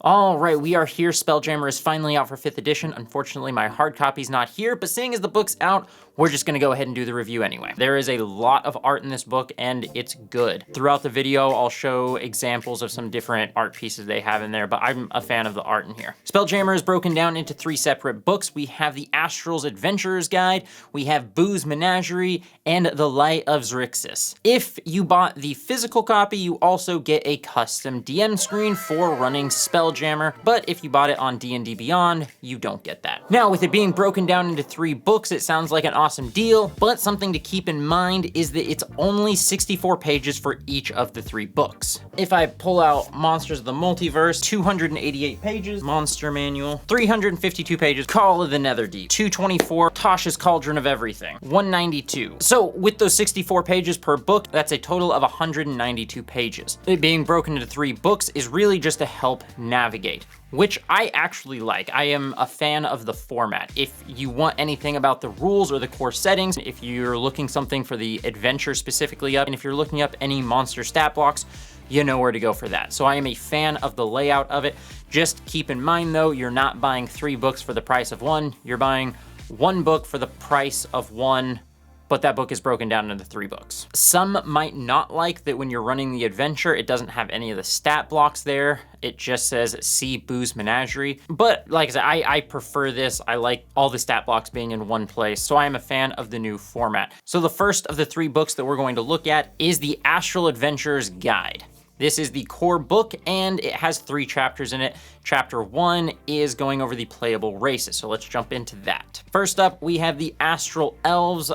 All right, we are here. Spelljammer is finally out for 5th edition. Unfortunately, my hard copy's not here, but seeing as the book's out, we're just gonna go ahead and do the review anyway. There is a lot of art in this book, and it's good. Throughout the video, I'll show examples of some different art pieces they have in there, but I'm a fan of the art in here. Spelljammer is broken down into 3 separate books. We have the Astral's Adventurer's Guide, we have Boo's Menagerie, and the Light of XARYXIS. If you bought the physical copy, you also get a custom DM screen for running Spelljammer, but if you bought it on D&D Beyond, you don't get that. Now, with it being broken down into 3 books, it sounds like an awesome deal, but something to keep in mind is that it's only 64 pages for each of the 3 books. If I pull out Monsters of the Multiverse, 288 pages, Monster Manual, 352 pages, Call of the Netherdeep, 224, Tasha's Cauldron of Everything, 192. So with those 64 pages per book, that's a total of 192 pages. It being broken into 3 books is really just to help navigate, which I actually like. I am a fan of the format. If you want anything about the rules or the core settings, if you're looking something for the adventure specifically up, and if you're looking up any monster stat blocks, you know where to go for that. So I am a fan of the layout of it. Just keep in mind though, you're not buying 3 books for the price of 1. You're buying 1 book for the price of 1, but that book is broken down into 3 books. Some might not like that when you're running the adventure, it doesn't have any of the stat blocks there. It just says see Boo's Menagerie. But like I said, I prefer this. I like all the stat blocks being in one place, so I am a fan of the new format. So the first of the 3 books that we're going to look at is the Astral Adventurer's Guide. This is the core book, and it has 3 chapters in it. Chapter 1 is going over the playable races, so let's jump into that. First up, we have the Astral Elves.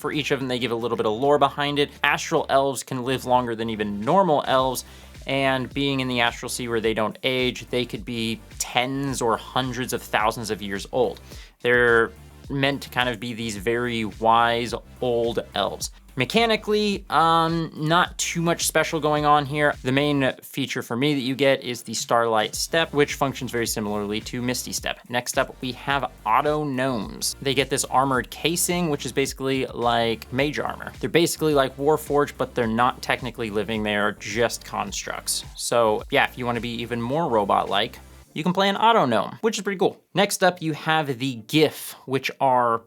For each of them, they give a little bit of lore behind it. Astral Elves can live longer than even normal elves, and being in the Astral Sea where they don't age, they could be tens or hundreds of thousands of years old. They're meant to kind of be these very wise old elves. Mechanically, not too much special going on here. The main feature for me that you get is the Starlight Step, which functions very similarly to Misty Step. Next up, we have Auto Gnomes. They get this armored casing, which is basically like mage armor. They're basically like Warforged, but they're not technically living. They are just constructs. So yeah, if you want to be even more robot-like, you can play an Auto Gnome, which is pretty cool. Next up, you have the GIF, which are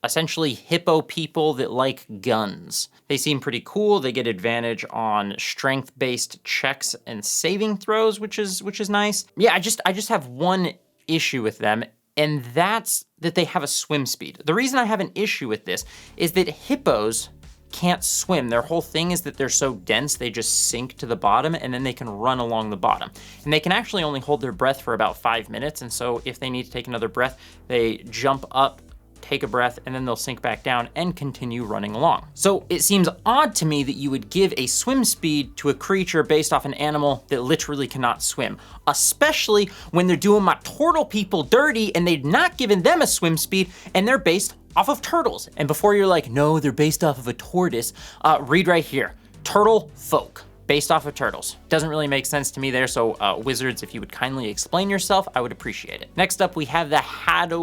essentially hippo people that like guns. They seem pretty cool. They get advantage on strength-based checks and saving throws, which is nice. Yeah, I just have one issue with them, and that's that they have a swim speed. The reason I have an issue with this is that hippos can't swim. Their whole thing is that they're so dense, they just sink to the bottom and then they can run along the bottom. And they can actually only hold their breath for about 5 minutes, and so if they need to take another breath, they jump up, take a breath, and then they'll sink back down and continue running along. So it seems odd to me that you would give a swim speed to a creature based off an animal that literally cannot swim, especially when they're doing my turtle people dirty and they've not given them a swim speed and they're based off of turtles. And before you're like, no, they're based off of a tortoise, read right here, turtle folk. Based off of turtles. Doesn't really make sense to me there, so wizards, if you would kindly explain yourself, I would appreciate it. Next up, we have the Hadozee.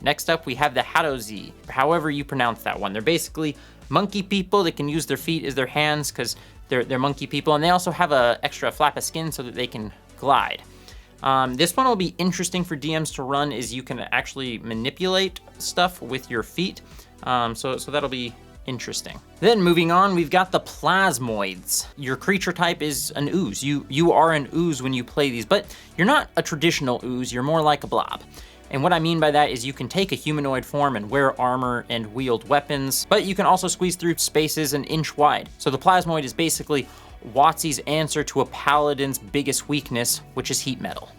Next up, we have the Hadozee, however you pronounce that one. They're basically monkey people that can use their feet as their hands because they're monkey people, and they also have a extra flap of skin so that they can glide. This one will be interesting for DMs to run, is you can actually manipulate stuff with your feet, so that'll be interesting. Then moving on, we've got the Plasmoids. Your creature type is an ooze. You are an ooze when you play these, but you're not a traditional ooze, you're more like a blob. And what I mean by that is you can take a humanoid form and wear armor and wield weapons, but you can also squeeze through spaces an inch wide. So the Plasmoid is basically WotC's answer to a paladin's biggest weakness, which is heat metal.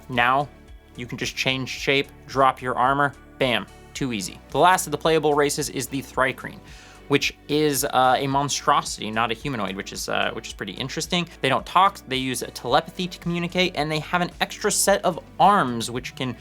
Now, you can just change shape, drop your armor, bam. Too easy. The last of the playable races is the Thrycreen, which is a monstrosity, not a humanoid, which is pretty interesting. They don't talk, they use telepathy to communicate, and they have an extra set of arms, which can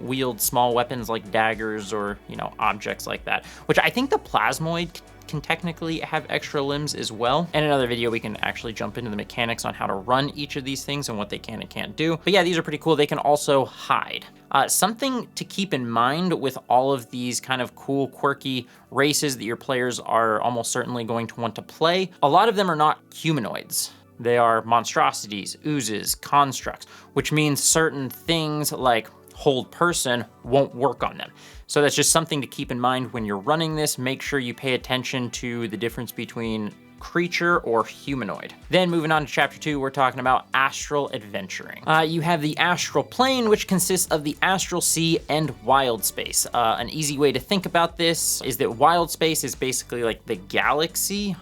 wield small weapons like daggers or, objects like that, which I think the Plasmoid can technically have extra limbs as well. In another video, we can actually jump into the mechanics on how to run each of these things and what they can and can't do. But yeah, these are pretty cool. They can also hide. Something to keep in mind with all of these kind of cool, quirky races that your players are almost certainly going to want to play, a lot of them are not humanoids. They are monstrosities, oozes, constructs, which means certain things like hold person won't work on them. So that's just something to keep in mind when you're running this. Make sure you pay attention to the difference between creature or humanoid. Then moving on to chapter 2, we're talking about astral adventuring. You have the astral plane, which consists of the astral sea and wild space. An easy way to think about this is that wild space is basically like the galaxy.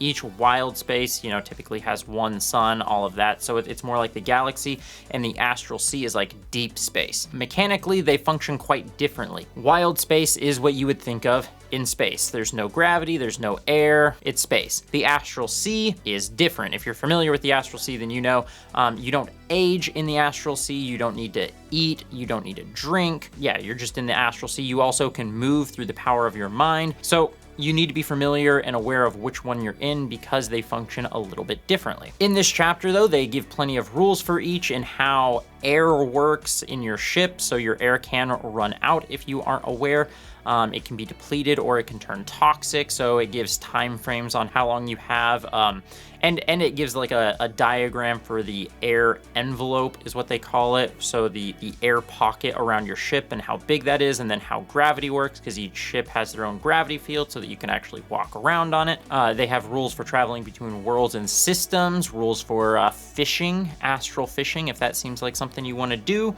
Each wild space, you know, typically has one sun, all of that. So it's more like the galaxy, and the astral sea is like deep space. Mechanically, they function quite differently. Wild space is what you would think of in space. There's no gravity, there's no air, it's space. The astral sea is different. If you're familiar with the astral sea, then you know you don't age in the astral sea, you don't need to eat, you don't need to drink. Yeah, you're just in the astral sea. You also can move through the power of your mind. So you need to be familiar and aware of which one you're in because they function a little bit differently. In this chapter though, they give plenty of rules for each and how air works in your ship, so your air can run out if you aren't aware. It can be depleted or it can turn toxic, so it gives time frames on how long you have. And it gives like a diagram for the air envelope is what they call it. So the air pocket around your ship and how big that is, and then how gravity works, because each ship has their own gravity field so that you can actually walk around on it. They have rules for traveling between worlds and systems, rules for fishing, astral fishing, if that seems like something you want to do,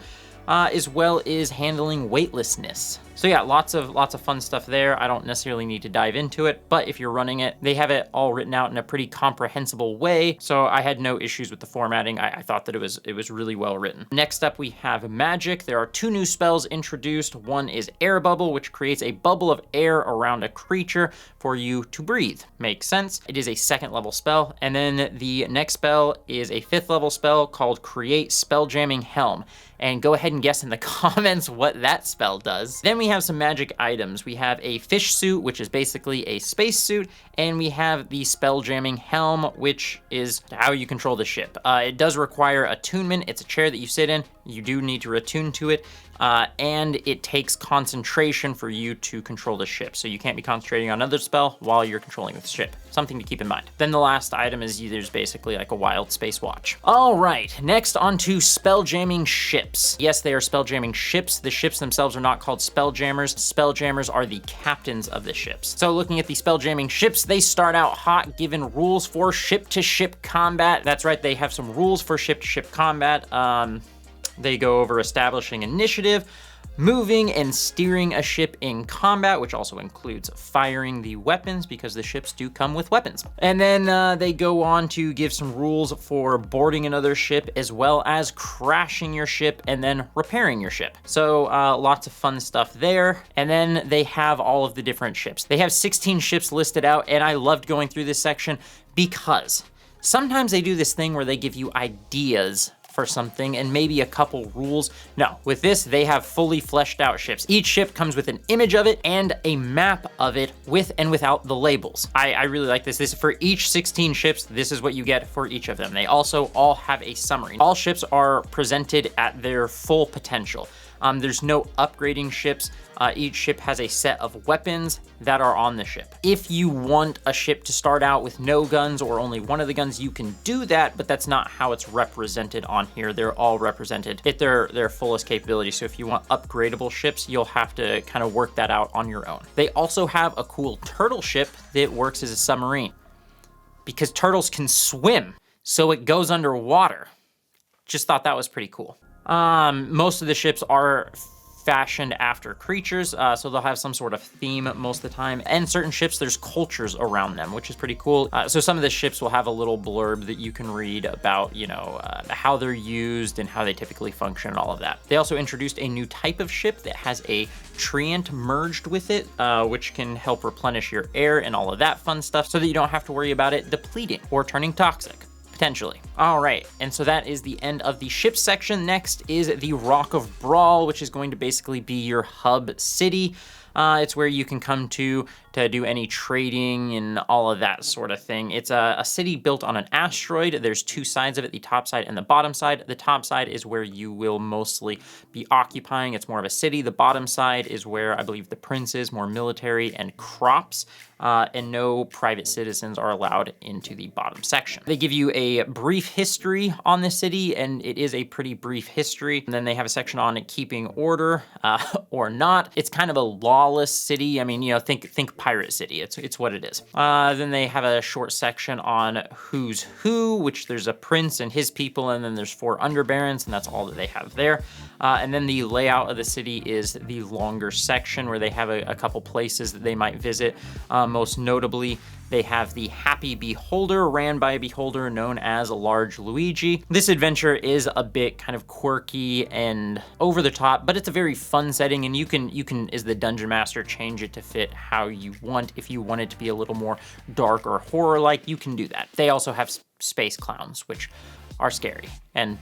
as well as handling weightlessness. So yeah, lots of fun stuff there. I don't necessarily need to dive into it, but if you're running it, they have it all written out in a pretty comprehensible way. So I had no issues with the formatting. I thought that it was really well written. Next up, we have magic. There are 2 new spells introduced. One is air bubble, which creates a bubble of air around a creature for you to breathe. Makes sense. It is a 2nd level spell. And then the next spell is a 5th level spell called create spelljamming helm. And go ahead and guess in the comments what that spell does. Then we have some magic items. We have a fish suit, which is basically a space suit, and we have the spelljamming helm, which is how you control the ship. It does require attunement. It's a chair that you sit in. You do need to attune to it. And it takes concentration for you to control the ship. So you can't be concentrating on another spell while you're controlling the ship. Something to keep in mind. Then the last item is there's basically like a wild space watch. All right, next on to spelljamming ships. Yes, they are spelljamming ships. The ships themselves are not called spelljammers. Spelljammers are the captains of the ships. So looking at the spelljamming ships, they start out hot, given rules for ship-to-ship combat. That's right, they have some rules for ship-to-ship combat. They go over establishing initiative, moving and steering a ship in combat, which also includes firing the weapons because the ships do come with weapons. And then they go on to give some rules for boarding another ship, as well as crashing your ship and then repairing your ship. So lots of fun stuff there. And then they have all of the different ships. They have 16 ships listed out, and I loved going through this section because sometimes they do this thing where they give you ideas for something and maybe a couple rules. No, with this, they have fully fleshed out ships. Each ship comes with an image of it and a map of it with and without the labels. I really like this. This is for each 16 ships. This is what you get for each of them. They also all have a summary. All ships are presented at their full potential. There's no upgrading ships. Each ship has a set of weapons that are on the ship. If you want a ship to start out with no guns or only one of the guns, you can do that, but that's not how it's represented on here. They're all represented at their fullest capability. So if you want upgradable ships, you'll have to kind of work that out on your own. They also have a cool turtle ship that works as a submarine because turtles can swim, so it goes underwater. Just thought that was pretty cool. Most of the ships are fashioned after creatures, so they'll have some sort of theme most of the time. And certain ships, there's cultures around them, which is pretty cool. So some of the ships will have a little blurb that you can read about, you know, how they're used and how they typically function and all of that. They also introduced a new type of ship that has a treant merged with it, which can help replenish your air and all of that fun stuff so that you don't have to worry about it depleting or turning toxic. Potentially. All right, and so that is the end of the ship section. Next is the Rock of Brawl, which is going to basically be your hub city. It's where you can come to to do any trading and all of that sort of thing. It's a city built on an asteroid. There's two sides of it, the top side and the bottom side. The top side is where you will mostly be occupying. It's more of a city. The bottom side is where I believe the prince is, more military and crops. And no private citizens are allowed into the bottom section. They give you a brief history on the city, and it is a pretty brief history. And then they have a section on keeping order or not. It's kind of a lawless city. I mean, you know, think pirate city. It's what it is. Then they have a short section on who's who, which there's a prince and his people, and then there's 4 underbarons, and that's all that they have there. And then the layout of the city is the longer section where they have a couple places that they might visit. Most notably, they have the Happy Beholder, ran by a beholder known as Large Luigi. This adventure is a bit kind of quirky and over the top, but it's a very fun setting, and you can, as the dungeon master, change it to fit how you want. If you want it to be a little more dark or horror-like, you can do that. They also have space clowns, which are scary, and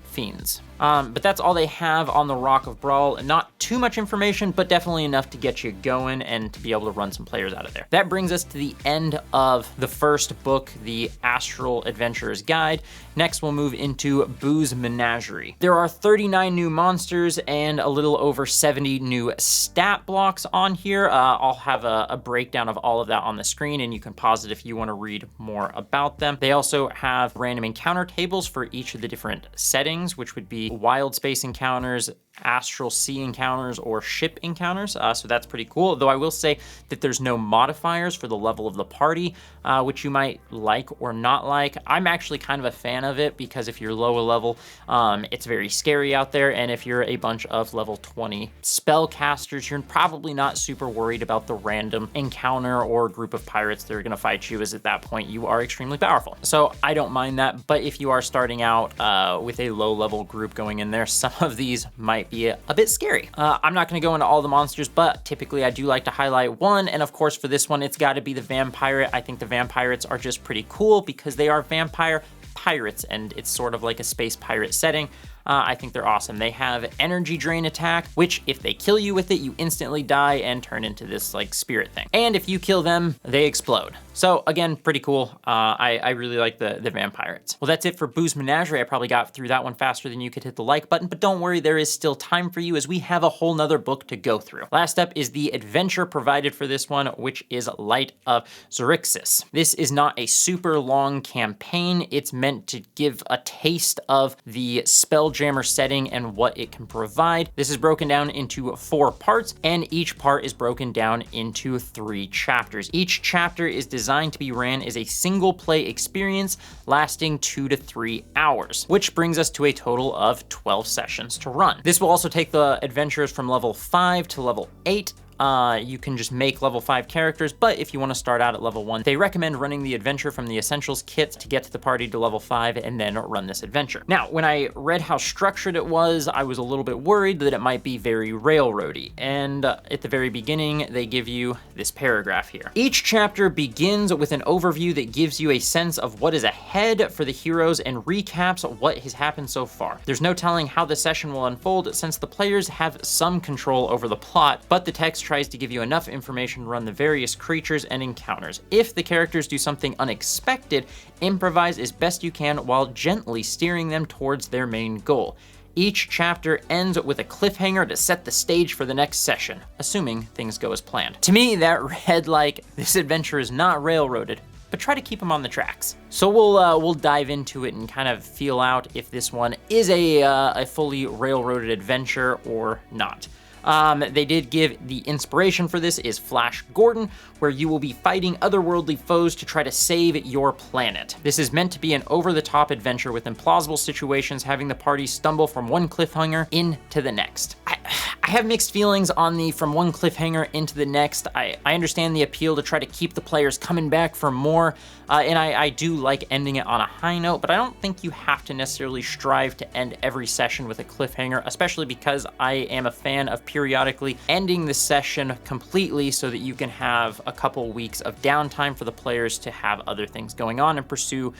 fiends. But that's all they have on the Rock of Brawl. Not too much information, but definitely enough to get you going and to be able to run some players out of there. That brings us to the end of the first book, the Astral Adventurer's Guide. Next, we'll move into Boo's Menagerie. There are 39 new monsters and a little over 70 new stat blocks on here. I'll have a breakdown of all of that on the screen, and you can pause it if you want to read more about them. They also have random encounter tables for each of the different settings, which would be wild space encounters, Astral Sea encounters, or ship encounters, so that's pretty cool. Though I will say that there's no modifiers for the level of the party, which you might like or not like. I'm actually kind of a fan of it because if you're lower level, it's very scary out there, and if you're a bunch of level 20 spellcasters, you're probably not super worried about the random encounter or group of pirates that are going to fight you, as at that point you are extremely powerful. So I don't mind that, but if you are starting out with a low level group going in there, some of these might be a bit scary. I'm not going to go into all the monsters, but typically I do like to highlight one, and of course for this one it's got to be the vampire. I think the vampirates are just pretty cool because they are vampire pirates, and it's sort of like a space pirate setting. I think they're awesome. They have energy drain attack, which if they kill you with it, you instantly die and turn into this like spirit thing. And if you kill them, they explode. So again, pretty cool. I really like the vampirates. Well, that's it for Boo's Menagerie. I probably got through that one faster than you could hit the like button, but don't worry, there is still time for you as we have a whole nother book to go through. Last up is the adventure provided for this one, which is Light of Xaryxis. This is not a super long campaign. It's meant to give a taste of the Spelljammer setting and what it can provide. This is broken down into 4 parts, and each part is broken down into 3 chapters. Each chapter is designed to be ran as a single play experience lasting 2 to 3 hours, which brings us to a total of 12 sessions to run. This will also take the adventurers from level 5 to level 8. You can just make level 5 characters, but if you want to start out at level 1, they recommend running the adventure from the Essentials kit to get to the party to level 5 and then run this adventure. Now, when I read how structured it was, I was a little bit worried that it might be very railroady, and at the very beginning, they give you this paragraph here. Each chapter begins with an overview that gives you a sense of what is ahead for the heroes and recaps what has happened so far. There's no telling how the session will unfold since the players have some control over the plot, but the text tries to give you enough information to run the various creatures and encounters. If the characters do something unexpected, improvise as best you can while gently steering them towards their main goal. Each chapter ends with a cliffhanger to set the stage for the next session, assuming things go as planned. To me, that read like this adventure is not railroaded, but try to keep them on the tracks. So we'll dive into it and kind of feel out if this one is a fully railroaded adventure or not. They did give the inspiration for this is Flash Gordon, where you will be fighting otherworldly foes to try to save your planet. This is meant to be an over-the-top adventure with implausible situations, having the party stumble from one cliffhanger into the next. I have mixed feelings on the from one cliffhanger into the next. I understand the appeal to try to keep the players coming back for more, and I do like ending it on a high note, but I don't think you have to necessarily strive to end every session with a cliffhanger, especially because I am a fan of periodically ending the session completely so that you can have a couple weeks of downtime for the players to have other things going on and pursue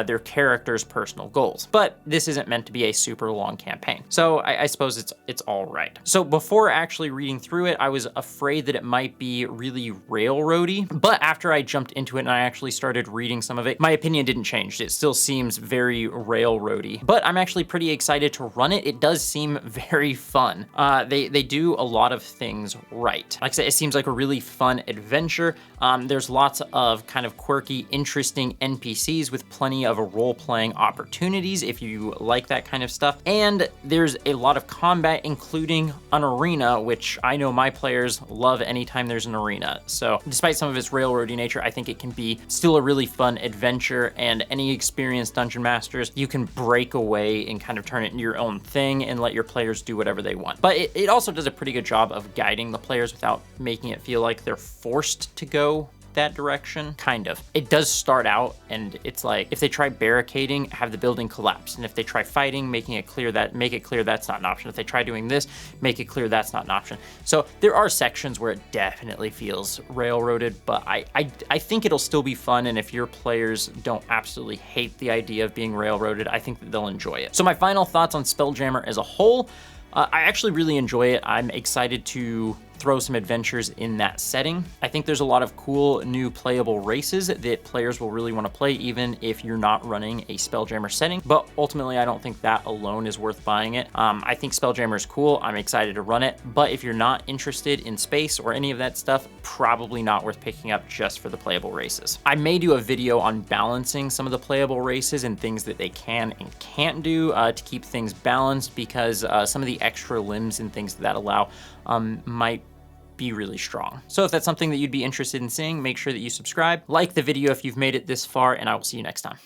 their characters' personal goals. But this isn't meant to be a super long campaign, so I suppose it's all right. So before actually reading through it, I was afraid that it might be really railroady, but after I jumped into it and I actually started reading some of it, my opinion didn't change. It still seems very railroady, but I'm actually pretty excited to run it. It does seem very fun. They do a lot of things right. Like I said, it seems like a really fun adventure. There's lots of kind of quirky, interesting NPCs with plenty of role-playing opportunities if you like that kind of stuff. And there's a lot of combat, including an arena, which I know my players love anytime there's an arena. So despite some of its railroady nature, I think it can be still a really fun adventure, and any experienced dungeon masters, you can break away and kind of turn it into your own thing and let your players do whatever they want. But it also does a pretty good job of guiding the players without making it feel like they're forced to go that direction. Kind of. It does start out and it's like, if they try barricading, have the building collapse. And if they try fighting, make it clear that's not an option. If they try doing this, make it clear that's not an option. So there are sections where it definitely feels railroaded, but I think it'll still be fun. And if your players don't absolutely hate the idea of being railroaded, I think that they'll enjoy it. So my final thoughts on Spelljammer as a whole, I actually really enjoy it. I'm excited to throw some adventures in that setting. I think there's a lot of cool new playable races that players will really want to play, even if you're not running a Spelljammer setting. But ultimately, I don't think that alone is worth buying it. I think Spelljammer is cool. I'm excited to run it. But if you're not interested in space or any of that stuff, probably not worth picking up just for the playable races. I may do a video on balancing some of the playable races and things that they can and can't do to keep things balanced, because some of the extra limbs and things that allow might be really strong. So if that's something that you'd be interested in seeing, make sure that you subscribe, like the video if you've made it this far, and I will see you next time.